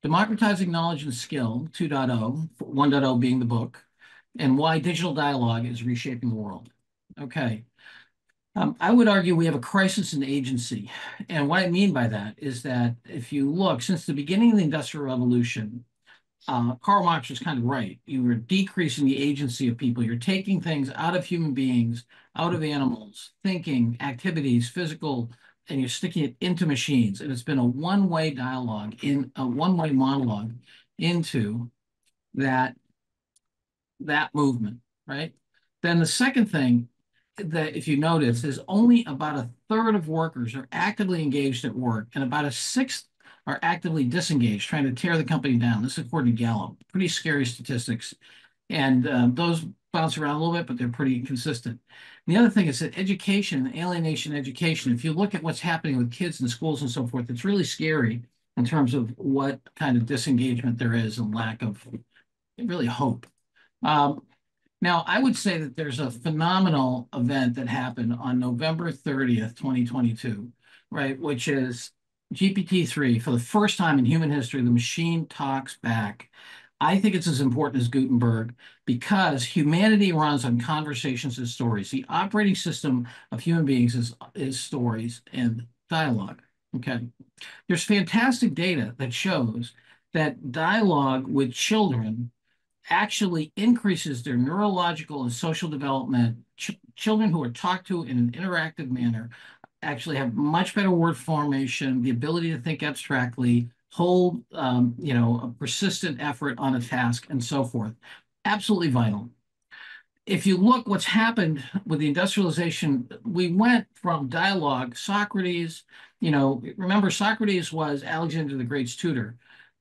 Democratizing Knowledge and Skill 2.0, 1.0 being the book, and Why Digital Dialogue is Reshaping the World. Okay. I would argue we have a crisis in agency. And what I mean by that is that if you look, since the beginning of the Industrial Revolution, Karl Marx was kind of right. You were decreasing the agency of people. You're taking things out of human beings, out of animals, thinking, activities, physical, and you're sticking it into machines. And it's been a one-way dialogue, in a one-way monologue into that that movement, right? Then the second thing that, if you notice, is only about a third of workers are actively engaged at work, and about a sixth are actively disengaged, trying to tear the company down. This is according to Gallup. Pretty scary statistics. And those bounce around a little bit, but they're pretty consistent. And the other thing is that education, alienation education, if you look at what's happening with kids in schools and so forth, it's really scary in terms of what kind of disengagement there is and lack of really hope. Um, Now, I would say that there's a phenomenal event that happened on November 30th, 2022, right, which is GPT-3. For the first time in human history, the machine talks back. I think it's as important as Gutenberg because humanity runs on conversations and stories. The operating system of human beings is stories and dialogue. Okay. There's fantastic data that shows that dialogue with children actually increases their neurological and social development. Children who are talked to in an interactive manner actually have much better word formation, the ability to think abstractly, hold, a persistent effort on a task, and so forth. Absolutely vital. If you look what's happened with the industrialization, we went from dialogue, Socrates, remember Socrates was Alexander the Great's tutor.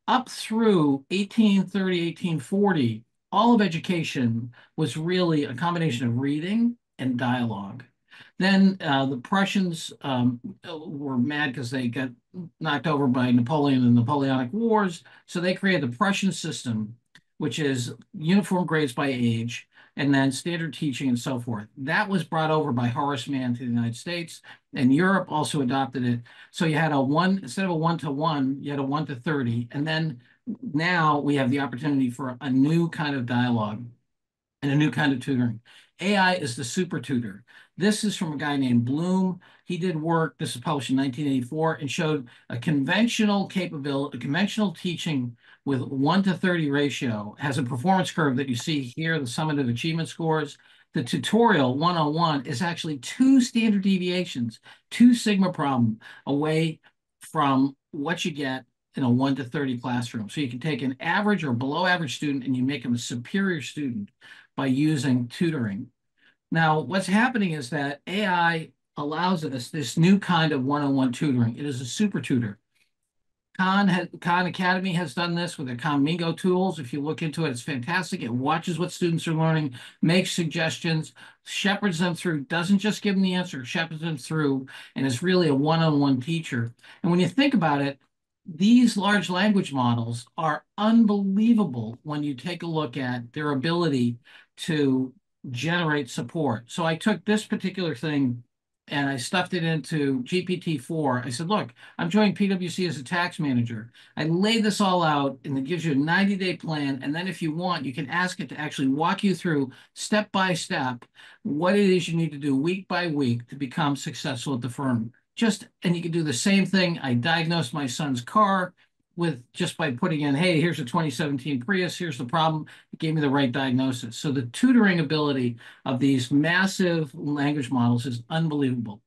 Up through 1830, 1840, all of education was really a combination of reading and dialogue. Then the Prussians were mad because they got knocked over by Napoleon and the Napoleonic Wars. So they created the Prussian system, which is uniform grades by age, and then standard teaching and so forth. That was brought over by Horace Mann to the United States, and Europe also adopted it. So you had a one, instead of a 1-to-1, you had a 1-to-30. And then now we have the opportunity for a new kind of dialogue and a new kind of tutoring. AI is the super tutor. This is from a guy named Bloom. He did work, this was published in 1984, and showed a conventional capability, a conventional teaching with 1-to-30 ratio has a performance curve that you see here, the summative achievement scores. The tutorial 101 is actually 2 standard deviations, 2 sigma problem away from what you get in a 1-to-30 classroom. So you can take an average or below average student and you make them a superior student by using tutoring. Now, what's happening is that AI allows us this new kind of one-on-one tutoring. It is a super tutor. Khan Academy has done this with their Khan Mingo tools. If you look into it, it's fantastic. It watches what students are learning, makes suggestions, shepherds them through, doesn't just give them the answer, shepherds them through, and is really a one-on-one teacher. And when you think about it, these large language models are unbelievable when you take a look at their ability to generate support. So I took this particular thing and I stuffed it into GPT-4. I said, look, I'm joining PwC as a tax manager. I laid this all out and it gives you a 90-day plan. And then if you want, you can ask it to actually walk you through step by step what it is you need to do week by week to become successful at the firm. And you can do the same thing. I diagnosed my son's car with just by putting in, hey, here's a 2017 Prius, here's the problem. It gave me the right diagnosis. So the tutoring ability of these massive language models is unbelievable.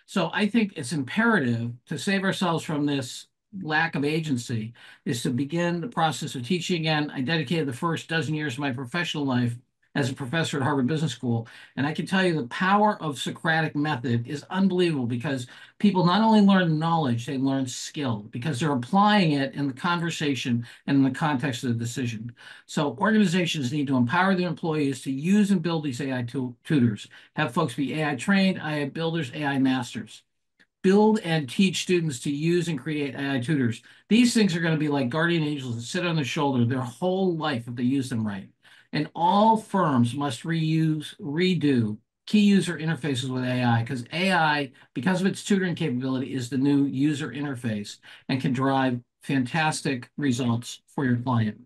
So I think it's imperative to save ourselves from this lack of agency is to begin the process of teaching again. I dedicated the first dozen years of my professional life as a professor at Harvard Business School. And I can tell you the power of Socratic method is unbelievable because people not only learn knowledge, they learn skill because they're applying it in the conversation and in the context of the decision. So organizations need to empower their employees to use and build these AI tutors, have folks be AI trained, AI builders, AI masters. Build and teach students to use and create AI tutors. These things are going to be like guardian angels that sit on their shoulder their whole life if they use them right. And all firms must redo key user interfaces with AI because AI, because of its tutoring capability, is the new user interface and can drive fantastic results for your client.